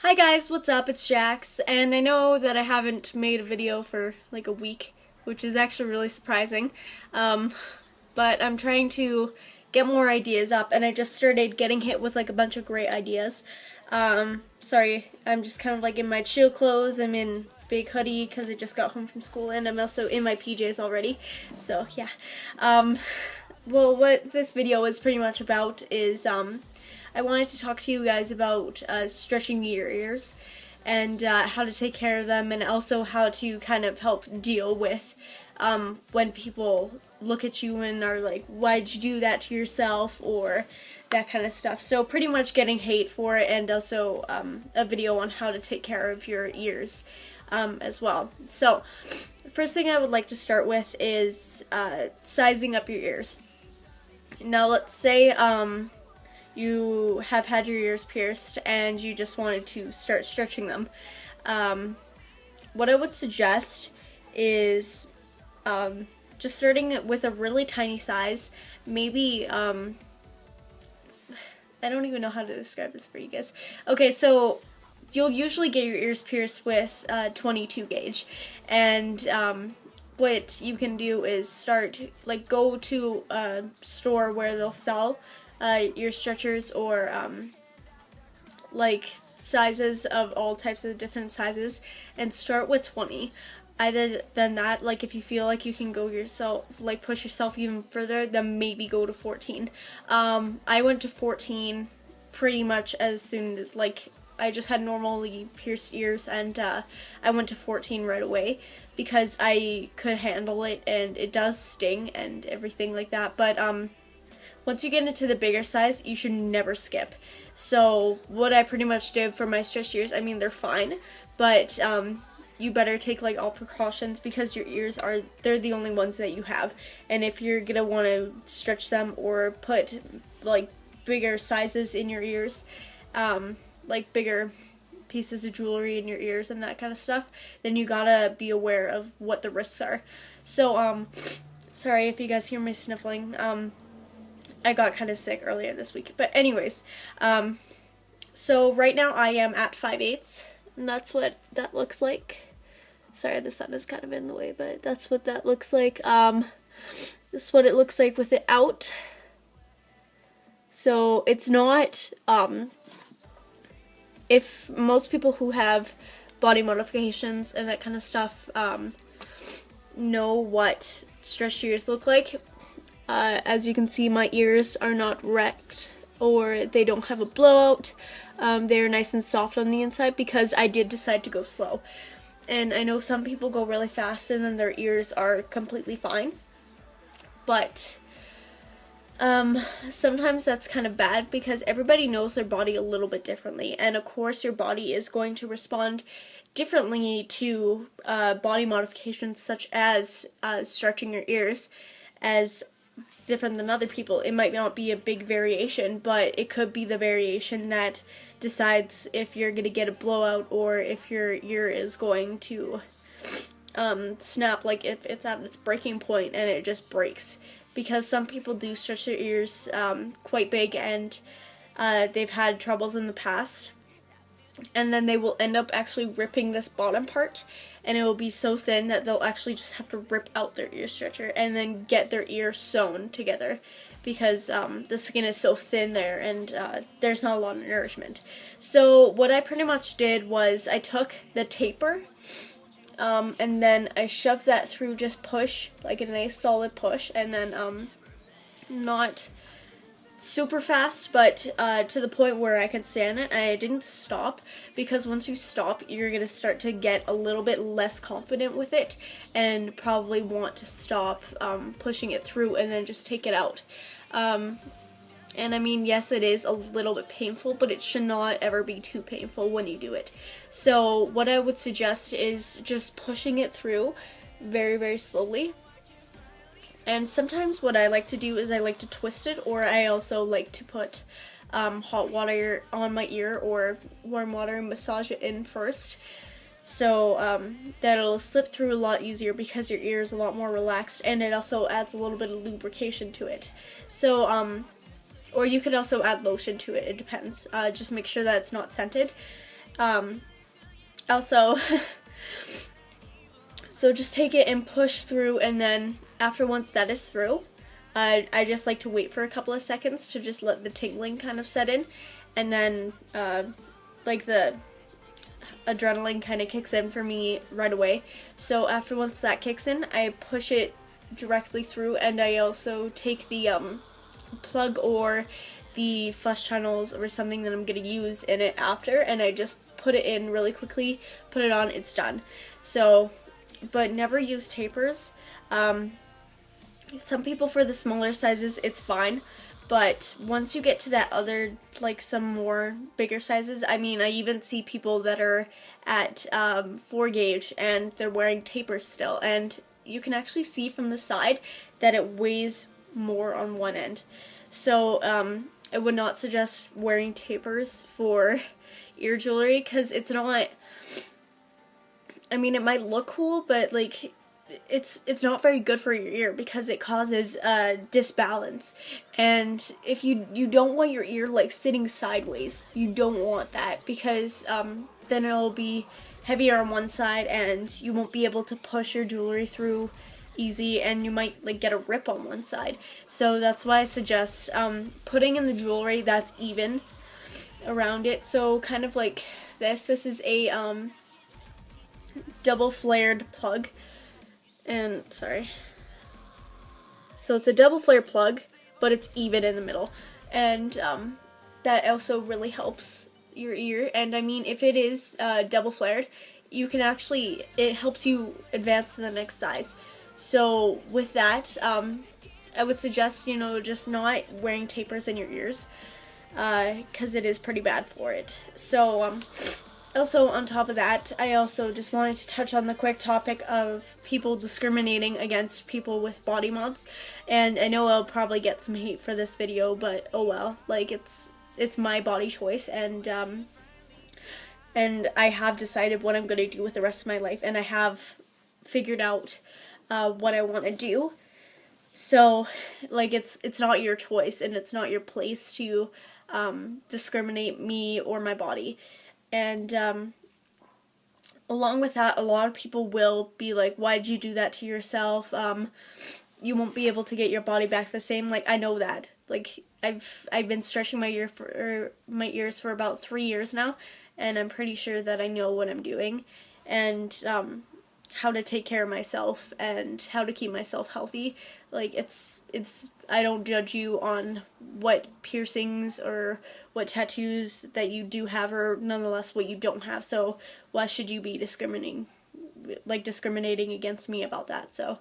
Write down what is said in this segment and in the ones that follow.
Hi guys, what's up? It's Jax, and I know that I haven't made a video for like a week, which is actually really surprising. But I'm trying to get more ideas up, and I just started getting hit with like a bunch of great ideas. Sorry, I'm just kind of like in my chill clothes. I'm in big hoodie because I just got home from school, and I'm also in my PJs already. So yeah. Well, what this video is pretty much about is I wanted to talk to you guys about stretching your ears and how to take care of them, and also how to kind of help deal with when people look at you and are like, why'd you do that to yourself, or that kind of stuff. So pretty much getting hate for it, and also a video on how to take care of your ears as well. So the first thing I would like to start with is sizing up your ears. Now let's say you have had your ears pierced and you just wanted to start stretching them. What I would suggest is just starting with a really tiny size. Maybe, I don't even know how to describe this for you guys. Okay, so you'll usually get your ears pierced with 22 gauge. And what you can do is go to a store where they'll sell ear stretchers, or like sizes of all types of different sizes, and start with 20. Other than that, like if you feel like you can go yourself, like push yourself even further, then maybe go to 14. I went to 14 pretty much as soon as, like, I just had normally pierced ears, and I went to 14 right away because I could handle it, and it does sting and everything like that. But once you get into the bigger size, you should never skip. So what I pretty much did for my stretched ears, I mean, they're fine, but you better take like all precautions, because your ears they're the only ones that you have. And if you're gonna want to stretch them or put like bigger sizes in your ears, like bigger pieces of jewelry in your ears and that kind of stuff, then you gotta be aware of what the risks are. So sorry if you guys hear me sniffling. I got kind of sick earlier this week. But anyways, so right now I am at 5/8, and that's what that looks like. Sorry, the sun is kind of in the way, but that's what that looks like. This is what it looks like with it out. So it's not, if most people who have body modifications and that kind of stuff know what stretched ears look like. As you can see, my ears are not wrecked, or they don't have a blowout. They're nice and soft on the inside because I did decide to go slow. And I know some people go really fast and then their ears are completely fine. But sometimes that's kind of bad, because everybody knows their body a little bit differently. And of course your body is going to respond differently to body modifications such as stretching your ears as different than other people. It might not be a big variation, but it could be the variation that decides if you're gonna get a blowout, or if your ear is going to snap, like if it's at its breaking point and it just breaks. Because some people do stretch their ears quite big, and they've had troubles in the past, and then they will end up actually ripping this bottom part, and it will be so thin that they'll actually just have to rip out their ear stretcher and then get their ear sewn together, because the skin is so thin there, and there's not a lot of nourishment. So what I pretty much did was I took the taper, and then I shoved that through, just push, like a nice solid push, and then not super fast, but to the point where I could stand it. And I didn't stop, because once you stop, you're gonna start to get a little bit less confident with it, and probably want to stop pushing it through and then just take it out. And I mean, yes, it is a little bit painful, but it should not ever be too painful when you do it. So what I would suggest is just pushing it through very, very slowly. And sometimes what I like to do is I like to twist it, or I also like to put hot water on my ear, or warm water, and massage it in first. So that'll slip through a lot easier, because your ear is a lot more relaxed, and it also adds a little bit of lubrication to it. So or you could also add lotion to it, it depends. Just make sure that it's not scented. Also, so just take it and push through, and then once that is through, I just like to wait for a couple of seconds to just let the tingling kind of set in, and then like the adrenaline kind of kicks in for me right away. So once that kicks in, I push it directly through, and I also take the plug or the flush tunnels or something that I'm going to use in it after, and I just put it in really quickly, put it on, it's done. So, but never use tapers. Some people, for the smaller sizes, it's fine, but once you get to that other, like some more bigger sizes, I mean, I even see people that are at 4 gauge and they're wearing tapers still, and you can actually see from the side that it weighs more on one end. So I would not suggest wearing tapers for ear jewelry, because it's not, I mean, it might look cool, but like it's not very good for your ear, because it causes disbalance. And if you don't want your ear like sitting sideways, you don't want that, because then it'll be heavier on one side and you won't be able to push your jewelry through easy, and you might like get a rip on one side. So that's why I suggest putting in the jewelry that's even around it. So kind of like this is a double flared plug, and sorry, so it's a double flare plug, but it's even in the middle, and that also really helps your ear. And I mean, if it is double flared, you can actually, it helps you advance to the next size. So with that, I would suggest, you know, just not wearing tapers in your ears, because it is pretty bad for it. So also on top of that, I also just wanted to touch on the quick topic of people discriminating against people with body mods. And I know I'll probably get some hate for this video, but oh well, like it's my body choice, and I have decided what I'm going to do with the rest of my life, and I have figured out what I want to do. So like it's not your choice, and it's not your place to discriminate me or my body. And along with that, a lot of people will be like, why'd you do that to yourself? You won't be able to get your body back the same. Like, I know that. Like, I've been stretching my ears for about 3 years now, and I'm pretty sure that I know what I'm doing, and how to take care of myself and how to keep myself healthy. Like, it's I don't judge you on what piercings or what tattoos that you do have, or nonetheless what you don't have. So why should you be discriminating against me about that? So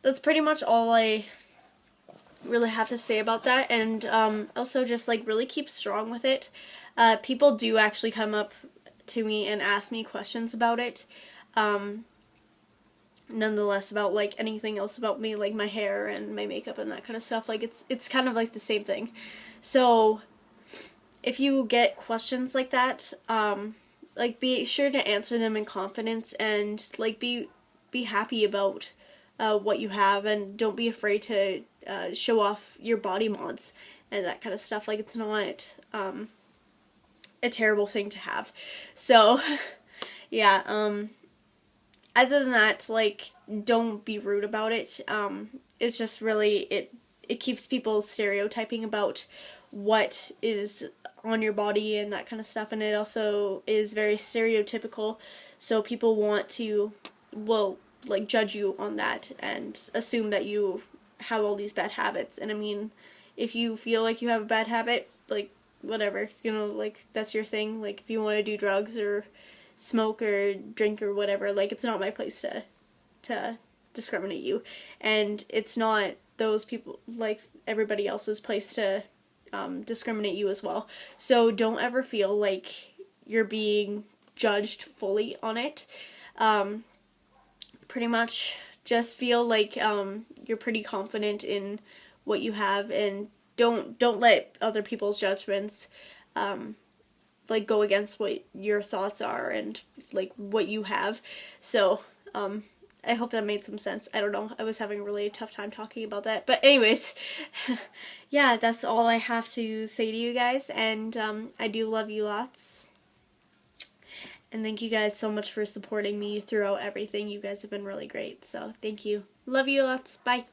that's pretty much all I really have to say about that. And also just like really keep strong with it. People do actually come up to me and ask me questions about it. Nonetheless, about like anything else about me, like my hair and my makeup and that kind of stuff. Like it's kind of like the same thing. So if you get questions like that, like be sure to answer them in confidence, and like be happy about what you have, and don't be afraid to show off your body mods and that kind of stuff. Like, it's not a terrible thing to have. So yeah, other than that, like, don't be rude about it. It's just really, it keeps people stereotyping about what is on your body and that kind of stuff, and it also is very stereotypical, so people want to, well, like, judge you on that and assume that you have all these bad habits. And I mean, if you feel like you have a bad habit, like, whatever, you know, like, that's your thing. Like, if you want to do drugs or smoke or drink or whatever, like, it's not my place to discriminate you, and it's not those people, like, everybody else's place to discriminate you as well. So don't ever feel like you're being judged fully on it. Pretty much just feel like you're pretty confident in what you have, and don't let other people's judgments like go against what your thoughts are and like what you have. So I hope that made some sense. I don't know, I was having a really tough time talking about that, but anyways, yeah, that's all I have to say to you guys, and I do love you lots. And thank you guys so much for supporting me throughout everything. You guys have been really great. So thank you. Love you lots. Bye.